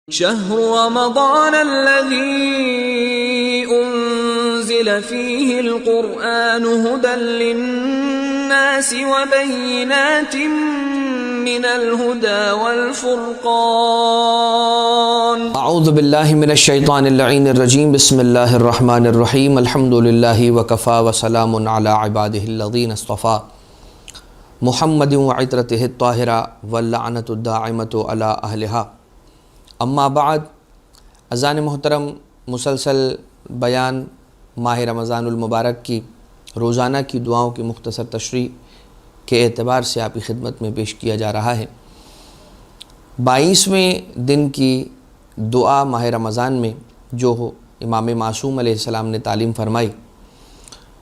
شهر رمضان الذي أنزل فيه القرآن هدى للناس وبينات من الهدى والفرقان اعوذ باللہ من الشیطان اللعین الرجیم بسم اللہ الرحمن الرحیم الحمد للہ وکفا وسلام علی عبادہ الذین اصطفیٰ محمد وعطرتہ الطاہرہ واللعنۃ الداعمۃ علی اہلہا اما بعد. اذان محترم مسلسل بیان ماہ رمضان المبارک کی روزانہ کی دعاؤں کی مختصر تشریح کے اعتبار سے آپ کی خدمت میں پیش کیا جا رہا ہے. 22ویں دن کی دعا ماہ رمضان میں جو امام معصوم علیہ السلام نے تعلیم فرمائی،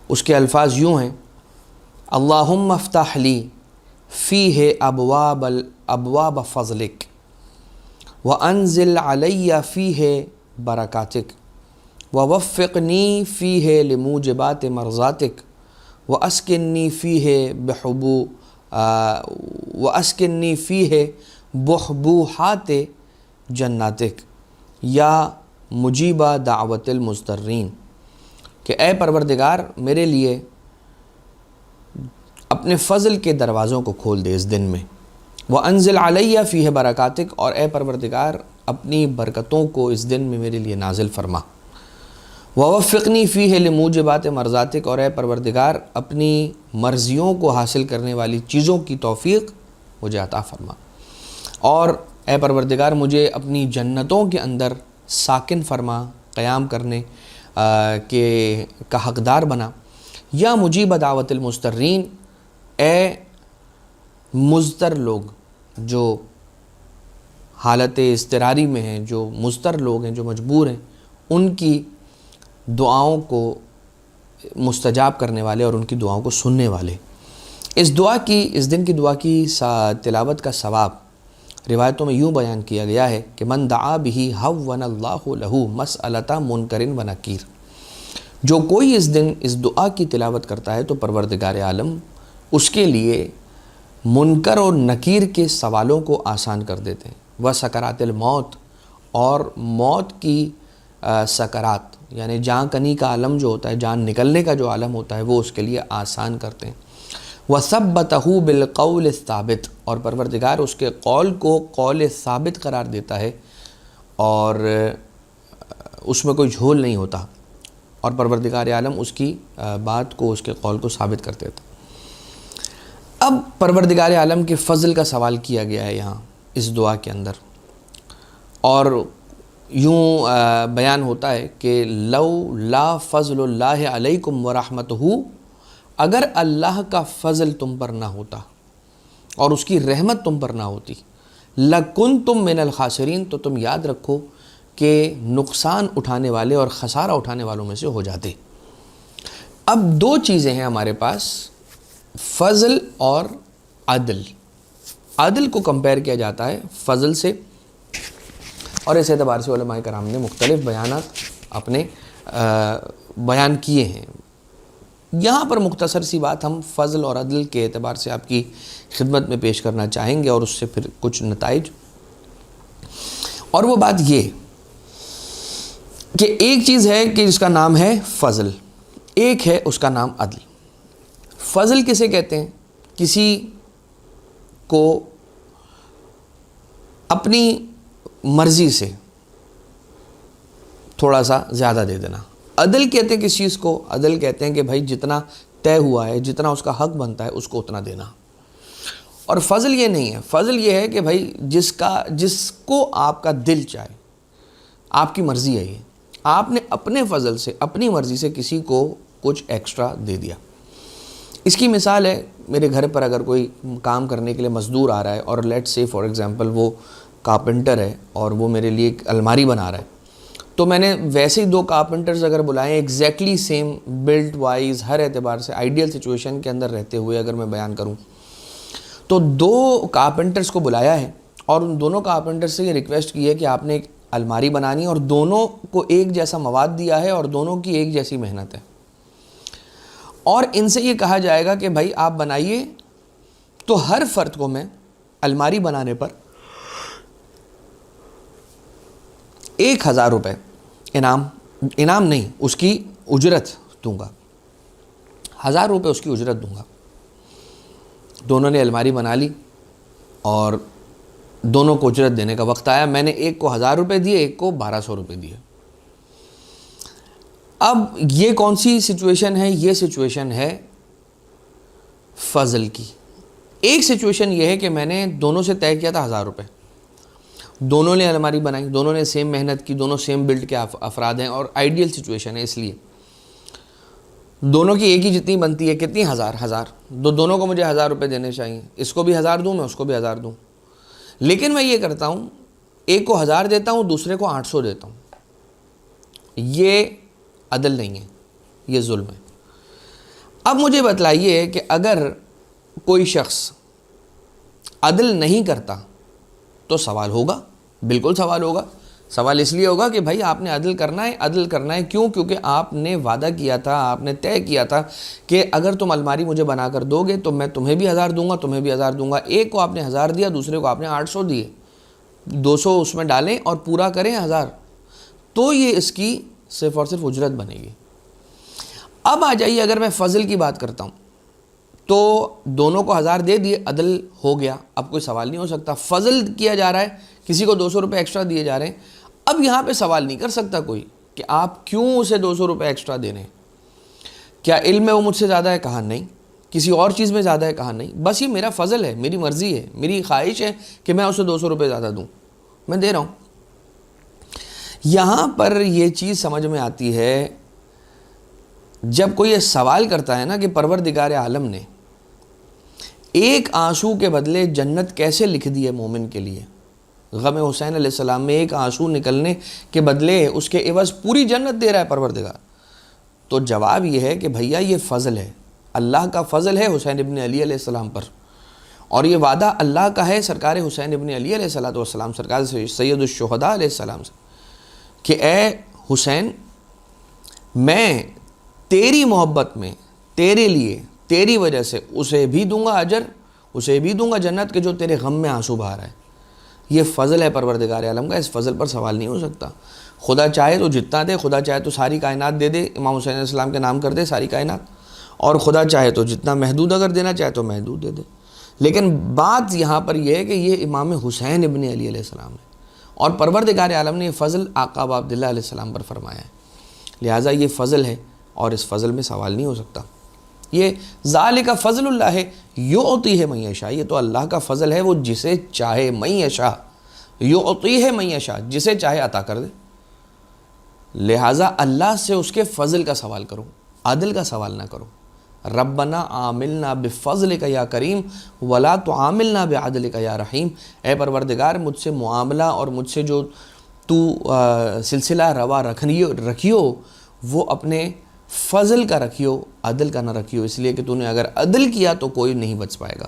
اس کے الفاظ یوں ہیں: اللہم افتح لی فیہ ابواب فضلک وانزل علی فیہ برکاتک ووفقنی فیہ لموجبات مرضاتک واسکنی فیہ بحبوحات جناتک یا مجیبہ دعوت المضطرین. کہ اے پروردگار میرے لیے اپنے فضل کے دروازوں کو کھول دے اس دن میں، وانزل علیہ فیہ برکاتک، اور اے پروردگار اپنی برکتوں کو اس دن میں میرے لیے نازل فرما. ووفقنی فیہ لموجبات مرضاتک، اور اے پروردگار اپنی مرضیوں کو حاصل کرنے والی چیزوں کی توفیق مجھے عطا فرما، اور اے پروردگار مجھے اپنی جنتوں کے اندر ساکن فرما، قیام کرنے کا حقدار بنا. یا مجیب دعوت المضطرین، اے مضطر لوگ جو حالت اضطراری میں ہیں، جو مضطر لوگ ہیں، جو مجبور ہیں، ان کی دعاؤں کو مستجاب کرنے والے اور ان کی دعاؤں کو سننے والے. اس دن کی دعا کی تلاوت کا ثواب روایتوں میں یوں بیان کیا گیا ہے کہ من دعا بہ ہون اللہ لہ مسئلۃ منکر و نکیر. جو کوئی اس دن اس دعا کی تلاوت کرتا ہے تو پروردگار عالم اس کے لیے منکر اور نکیر کے سوالوں کو آسان کر دیتے ہیں. وسکرات الموت، اور موت کی سکرات یعنی جان کنی کا عالم جو ہوتا ہے، جان نکلنے کا جو عالم ہوتا ہے، وہ اس کے لیے آسان کرتے ہیں. وثبتہ بالقول الثابت، اور پروردگار اس کے قول کو قول ثابت قرار دیتا ہے اور اس میں کوئی جھول نہیں ہوتا، اور پروردگار عالم اس کی بات کو، اس کے قول کو ثابت کر دیتا. اب پروردگار عالم کے فضل کا سوال کیا گیا ہے یہاں اس دعا کے اندر، اور یوں بیان ہوتا ہے کہ لو لا فضل اللہ علیکم ورحمتہ، اگر اللہ کا فضل تم پر نہ ہوتا اور اس کی رحمت تم پر نہ ہوتی، لکنتم من الخاسرین، تو تم یاد رکھو کہ نقصان اٹھانے والے اور خسارہ اٹھانے والوں میں سے ہو جاتے. اب دو چیزیں ہیں ہمارے پاس، فضل اور عدل. عدل کو کمپیئر کیا جاتا ہے فضل سے، اور اس اعتبار سے علماء کرام نے مختلف بیانات اپنے بیان کیے ہیں. یہاں پر مختصر سی بات ہم فضل اور عدل کے اعتبار سے آپ کی خدمت میں پیش کرنا چاہیں گے، اور اس سے پھر کچھ نتائج. اور وہ بات یہ کہ ایک چیز ہے کہ جس کا نام ہے فضل، ایک ہے اس کا نام عدل. فضل کسے کہتے ہیں؟ کسی کو اپنی مرضی سے تھوڑا سا زیادہ دے دینا. عدل کہتے ہیں کس چیز کو؟ عدل کہتے ہیں کہ بھائی جتنا طے ہوا ہے، جتنا اس کا حق بنتا ہے، اس کو اتنا دینا. اور فضل یہ نہیں ہے. فضل یہ ہے کہ بھائی جس کو آپ کا دل چاہے، آپ کی مرضی ہے، یہ آپ نے اپنے فضل سے، اپنی مرضی سے کسی کو کچھ ایکسٹرا دے دیا. اس کی مثال ہے، میرے گھر پر اگر کوئی کام کرنے کے لیے مزدور آ رہا ہے، اور لیٹ سے فار ایگزامپل وہ کارپینٹر ہے اور وہ میرے لیے ایک الماری بنا رہا ہے، تو میں نے ویسے ہی 2 کارپینٹرز اگر بلائیں ایگزیکٹلی سیم بلڈ وائز، ہر اعتبار سے آئیڈیل سچویشن کے اندر رہتے ہوئے اگر میں بیان کروں، تو 2 کارپینٹرز کو بلایا ہے اور ان دونوں کارپینٹر سے یہ ریکویسٹ کی ہے کہ آپ نے ایک الماری بنانی، اور دونوں کو ایک جیسا مواد دیا ہے اور دونوں کی ایک جیسی محنت ہے، اور ان سے یہ کہا جائے گا کہ بھائی آپ بنائیے. تو ہر فرد کو میں الماری بنانے پر 1000 روپے انعام نہیں، اس کی اجرت دوں گا، 1000 روپے اس کی اجرت دوں گا۔ دونوں نے الماری بنا لی اور دونوں کو اجرت دینے کا وقت آیا، میں نے ایک کو 1000 روپے دیے، ایک کو 1200 روپے دیے۔ اب یہ کون سی سچویشن ہے؟ یہ سچویشن ہے فضل کی۔ ایک سچویشن یہ ہے کہ میں نے دونوں سے طے کیا تھا 1000 روپے، دونوں نے الماری بنائی، دونوں نے سیم محنت کی، دونوں سیم بلڈ کے افراد ہیں اور آئیڈیل سچویشن ہے، اس لیے دونوں کی ایک ہی جتنی بنتی ہے، کتنی؟ 1000 دونوں کو مجھے 1000 روپے دینے چاہیے، اس کو بھی 1000 دوں میں، اس کو بھی 1000 دوں، لیکن میں یہ کرتا ہوں ایک کو 1000 دیتا ہوں، دوسرے کو 800 دیتا ہوں۔ یہ عدل نہیں ہے، یہ ظلم ہے۔ اب مجھے بتلائیے کہ اگر کوئی شخص عدل نہیں کرتا تو سوال ہوگا، بالکل سوال ہوگا۔ سوال اس لیے ہوگا کہ بھائی آپ نے عدل کرنا ہے، عدل کرنا ہے کیوں؟ کیونکہ آپ نے وعدہ کیا تھا، آپ نے طے کیا تھا کہ اگر تم الماری مجھے بنا کر دو گے تو میں تمہیں بھی 1000 دوں گا، تمہیں بھی 1000 دوں گا۔ ایک کو آپ نے 1000 دیا، دوسرے کو آپ نے 800 دیے، 200 اس میں ڈالیں اور پورا کریں 1000، تو یہ اس کی صرف اور صرف اجرت بنے گی۔ اب آ جائیے، اگر میں فضل کی بات کرتا ہوں تو دونوں کو 1000 دے دیے، عدل ہو گیا، اب کوئی سوال نہیں ہو سکتا۔ فضل کیا جا رہا ہے، کسی کو 200 روپے ایکسٹرا دیے جا رہے ہیں، اب یہاں پہ سوال نہیں کر سکتا کوئی کہ آپ کیوں اسے 200 روپے ایکسٹرا دے رہے ہیں۔ کیا علم میں وہ مجھ سے زیادہ ہے؟ کہا نہیں۔ کسی اور چیز میں زیادہ ہے؟ کہا نہیں۔ بس یہ میرا فضل ہے، میری مرضی ہے، میری خواہش ہے کہ میں اسے 200 روپے زیادہ دوں، میں دے رہا ہوں۔ یہاں پر یہ چیز سمجھ میں آتی ہے جب کوئی یہ سوال کرتا ہے نا کہ پروردگار عالم نے ایک آنسو کے بدلے جنت کیسے لکھ دی ہے مومن کے لیے، غم حسین علیہ السلام میں ایک آنسو نکلنے کے بدلے اس کے عوض پوری جنت دے رہا ہے پروردگار، تو جواب یہ ہے کہ بھیا یہ فضل ہے، اللہ کا فضل ہے حسین ابن علی علیہ السلام پر، اور یہ وعدہ اللہ کا ہے سرکار حسین ابن علی علیہ السلام، سرکار سید الشہداء علیہ السلام سے، کہ اے حسین، میں تیری محبت میں تیرے لیے، تیری وجہ سے اسے بھی دوں گا اجر، اسے بھی دوں گا جنت، کہ جو تیرے غم میں آنسو بہا رہا ہے۔ یہ فضل ہے پروردگار عالم کا، اس فضل پر سوال نہیں ہو سکتا۔ خدا چاہے تو جتنا دے، خدا چاہے تو ساری کائنات دے دے، امام حسین علیہ السلام کے نام کر دے ساری کائنات، اور خدا چاہے تو جتنا محدود اگر دینا چاہے تو محدود دے دے، لیکن بات یہاں پر یہ ہے کہ یہ امام حسین ابن علی علیہ السلام ہے، اور پروردگار عالم نے یہ فضل آقا ابو عبداللہ علیہ السلام پر فرمایا ہے، لہٰذا یہ فضل ہے اور اس فضل میں سوال نہیں ہو سکتا۔ یہ ذالک فضل اللہ یعطیہ من یشاء، یہ تو اللہ کا فضل ہے، وہ جسے چاہے، من یشاء یعطیہ من یشاء، جسے چاہے عطا کر دے، لہٰذا اللہ سے اس کے فضل کا سوال کرو، عدل کا سوال نہ کرو۔ ربنا عاملنا بفضلک یا کریم ولا تعاملنا بعدلک یا رحیم، اے پروردگار مجھ سے معاملہ اور مجھ سے جو تو سلسلہ روا رکھیو وہ اپنے فضل کا رکھیو، عدل کا نہ رکھیو، اس لیے کہ تو نے اگر عدل کیا تو کوئی نہیں بچ پائے گا۔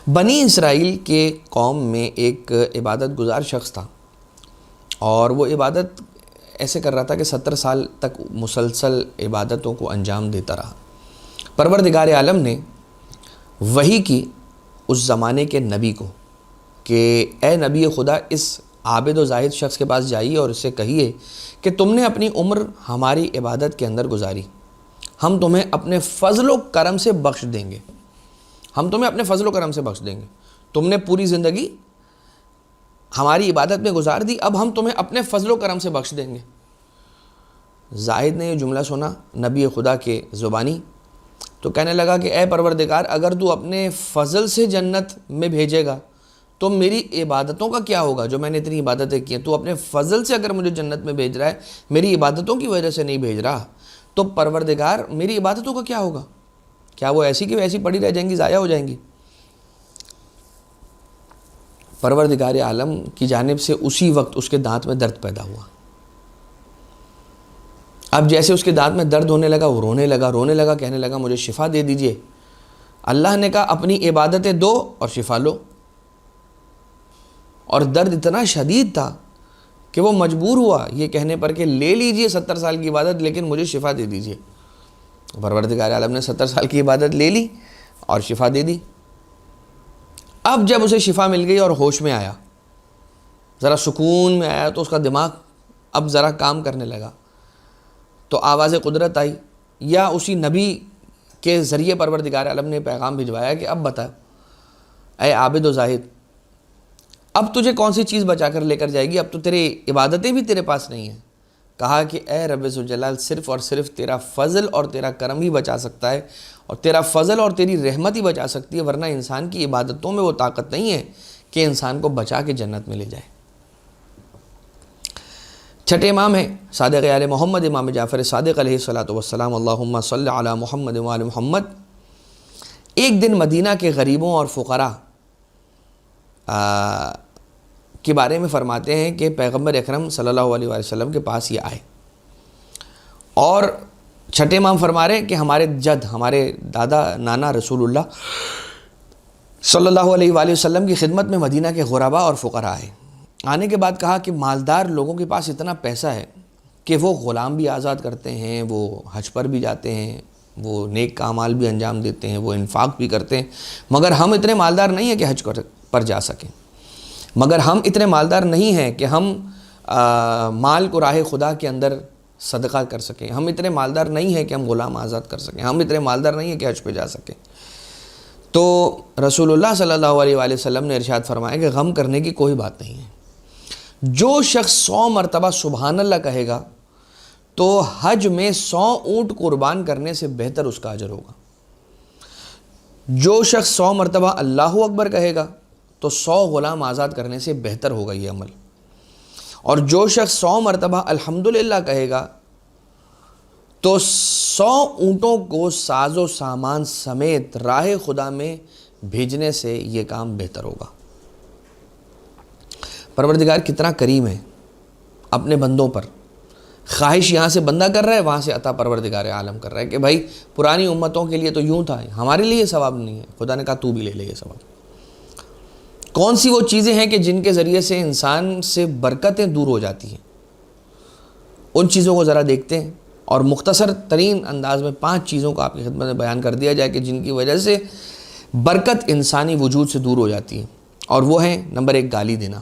بنی اسرائیل کے قوم میں ایک عبادت گزار شخص تھا، اور وہ عبادت ایسے کر رہا تھا کہ 70 سال تک مسلسل عبادتوں کو انجام دیتا رہا۔ پروردگار عالم نے وحی کی اس زمانے کے نبی کو کہ اے نبی خدا، اس عابد و زاہد شخص کے پاس جائیے اور اس سے کہیے کہ تم نے اپنی عمر ہماری عبادت کے اندر گزاری، ہم تمہیں اپنے فضل و کرم سے بخش دیں گے، ہم تمہیں اپنے فضل و کرم سے بخش دیں گے، تم نے پوری زندگی ہماری عبادت میں گزار دی، اب ہم تمہیں اپنے فضل و کرم سے بخش دیں گے۔ زاہد نے یہ جملہ سنا نبی خدا کے زبانی، تو کہنے لگا کہ اے پروردگار، اگر تو اپنے فضل سے جنت میں بھیجے گا تو میری عبادتوں کا کیا ہوگا جو میں نے اتنی عبادتیں کی ہیں؟ تو اپنے فضل سے اگر مجھے جنت میں بھیج رہا ہے، میری عبادتوں کی وجہ سے نہیں بھیج رہا، تو پروردگار میری عبادتوں کا کیا ہوگا؟ کیا وہ ایسی کی ویسی پڑی رہ جائیں گی، ضائع ہو جائیں گی؟ پروردگار عالم کی جانب سے اسی وقت اس کے دانت میں درد پیدا ہوا۔ اب جیسے اس کے دانت میں درد ہونے لگا، وہ رونے لگا، کہنے لگا مجھے شفا دے دیجئے۔ اللہ نے کہا اپنی عبادتیں دو اور شفا لو، اور درد اتنا شدید تھا کہ وہ مجبور ہوا یہ کہنے پر کہ لے لیجئے 70 سال کی عبادت، لیکن مجھے شفا دے دیجئے۔ پروردگار عالم نے 70 سال کی عبادت لے لی اور شفا دے دی۔ اب جب اسے شفا مل گئی اور ہوش میں آیا، ذرا سکون میں آیا تو اس کا دماغ اب ذرا کام کرنے لگا، تو آواز قدرت آئی، یا اسی نبی کے ذریعے پروردگار عالم نے پیغام بھجوایا کہ اب بتا اے عابد و زاہد، اب تجھے کون سی چیز بچا کر لے کر جائے گی، اب تو تیرے عبادتیں بھی تیرے پاس نہیں ہیں۔ کہا کہ اے رب ذوالجلال، صرف اور صرف تیرا فضل اور تیرا کرم ہی بچا سکتا ہے، اور تیرا فضل اور تیری رحمت ہی بچا سکتی ہے، ورنہ انسان کی عبادتوں میں وہ طاقت نہیں ہے کہ انسان کو بچا کے جنت میں لے جائے۔ چھٹے امام ہیں صادق آل محمد امام جعفر صادق علیہ الصلوۃ والسلام، اللہم صلی علی محمد وآل محمد۔ ایک دن مدینہ کے غریبوں اور فقراء کے بارے میں فرماتے ہیں کہ پیغمبر اکرم صلی اللہ علیہ وسلم کے پاس یہ آئے، اور چھٹے امام فرما رہے ہیں کہ ہمارے جد، ہمارے دادا نانا رسول اللہ صلی اللہ علیہ وآلہ وسلم کی خدمت میں مدینہ کے غرباء اور فقراء آئے۔ آنے کے بعد کہا کہ مالدار لوگوں کے پاس اتنا پیسہ ہے کہ وہ غلام بھی آزاد کرتے ہیں، وہ حج پر بھی جاتے ہیں، وہ نیک اعمال بھی انجام دیتے ہیں، وہ انفاق بھی کرتے ہیں، مگر ہم اتنے مالدار نہیں ہیں کہ حج پر جا سکیں، مگر ہم اتنے مالدار نہیں ہیں کہ ہم مال کو راہ خدا کے اندر صدقہ کر سکیں، ہم اتنے مالدار نہیں ہیں کہ ہم غلام آزاد کر سکیں، ہم اتنے مالدار نہیں ہیں کہ حج پہ جا سکیں۔ تو رسول اللہ صلی اللہ علیہ وآلہ وسلم نے ارشاد فرمایا کہ غم کرنے کی کوئی بات نہیں ہے، جو شخص 100 مرتبہ سبحان اللہ کہے گا تو حج میں 100 اونٹ قربان کرنے سے بہتر اس کا اجر ہوگا۔ جو شخص 100 مرتبہ اللہ اکبر کہے گا تو 100 غلام آزاد کرنے سے بہتر ہوگا یہ عمل، اور جو شخص 100 مرتبہ الحمدللہ کہے گا تو 100 اونٹوں کو ساز و سامان سمیت راہ خدا میں بھیجنے سے یہ کام بہتر ہوگا۔ پروردگار کتنا کریم ہے اپنے بندوں پر، خواہش یہاں سے بندہ کر رہا ہے، وہاں سے عطا پروردگار عالم کر رہا ہے کہ بھائی پرانی امتوں کے لیے تو یوں تھا، ہمارے لیے ثواب نہیں ہے، خدا نے کہا تو بھی لے لے یہ ثواب۔ کون سی وہ چیزیں ہیں کہ جن کے ذریعے سے انسان سے برکتیں دور ہو جاتی ہیں، ان چیزوں کو ذرا دیکھتے ہیں، اور مختصر ترین انداز میں 5 چیزوں کو آپ کی خدمت میں بیان کر دیا جائے کہ جن کی وجہ سے برکت انسانی وجود سے دور ہو جاتی ہے، اور وہ ہیں: نمبر 1 گالی دینا،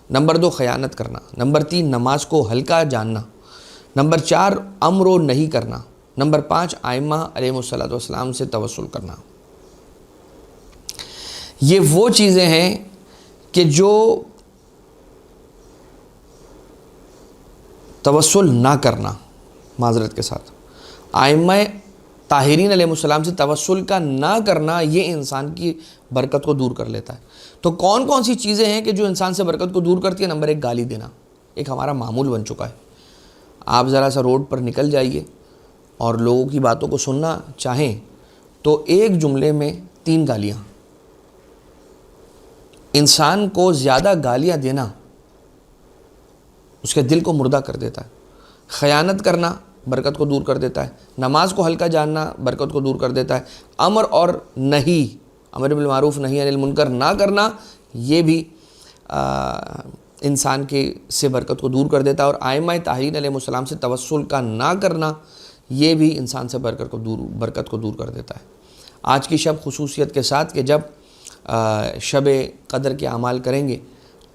نمبر 2 خیانت کرنا، نمبر 3 نماز کو ہلکا جاننا، نمبر 4 امر و نہیں کرنا، نمبر 5 ائمہ علیہ الصلوۃ والسلام سے توسل کرنا۔ یہ وہ چیزیں ہیں کہ جو توسل نہ کرنا، معذرت کے ساتھ ائمہ طاہرین علیہ السلام سے توسل کا نہ کرنا، یہ انسان کی برکت کو دور کر لیتا ہے۔ تو کون کون سی چیزیں ہیں کہ جو انسان سے برکت کو دور کرتی ہے؟ نمبر 1 گالی دینا، ایک ہمارا معمول بن چکا ہے۔ آپ ذرا سا روڈ پر نکل جائیے اور لوگوں کی باتوں کو سننا چاہیں تو ایک جملے میں 3 گالیاں، انسان کو زیادہ گالیاں دینا اس کے دل کو مردہ کر دیتا ہے۔ خیانت کرنا برکت کو دور کر دیتا ہے، نماز کو ہلکا جاننا برکت کو دور کر دیتا ہے، امر اور نہیں، امر بالمعروف نہی عن المنکر نہ کرنا، یہ بھی انسان کے سے برکت کو دور کر دیتا ہے، اور ائمہ طاہرین علیہ السلام سے توسل کا نہ کرنا، یہ بھی انسان سے برکت کو دور کر دیتا ہے۔ آج کی شب خصوصیت کے ساتھ کہ جب شب قدر کے اعمال کریں گے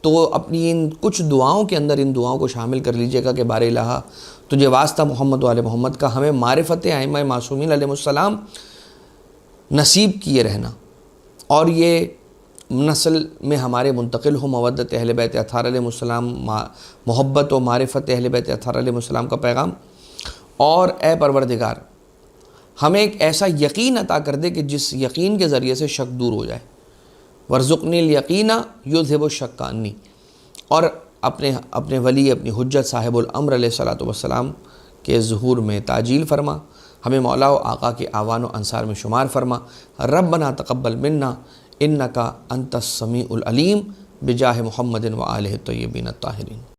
تو اپنی ان کچھ دعاؤں کے اندر ان دعاؤں کو شامل کر لیجئے گا کہ بار الہ تجھے واسطہ محمد و آل محمد کا، ہمیں معرفت ائمہ معصومین علیہ السلام نصیب کیے رہنا، اور یہ نسل میں ہمارے منتقل ہو مودت اہل بیت اطہار علیہ السلام، محبت و معرفت اہل بیت اطہار علیہ السلام کا پیغام۔ اور اے پروردگار ہمیں ایک ایسا یقین عطا کر دے کہ جس یقین کے ذریعے سے شک دور ہو جائے، وارزقنی الیقین یذہب الشک عنی، اور اپنے ولی، اپنی حجت صاحب الامر علیہ الصلوۃ والسلام کے ظہور میں تعجیل فرما، ہمیں مولا و آقا کے اعوان و انصار میں شمار فرما۔ ربنا تقبل منا انک انت السمیع العلیم بجاہ محمد و آلہ الطیبین الطاہرین۔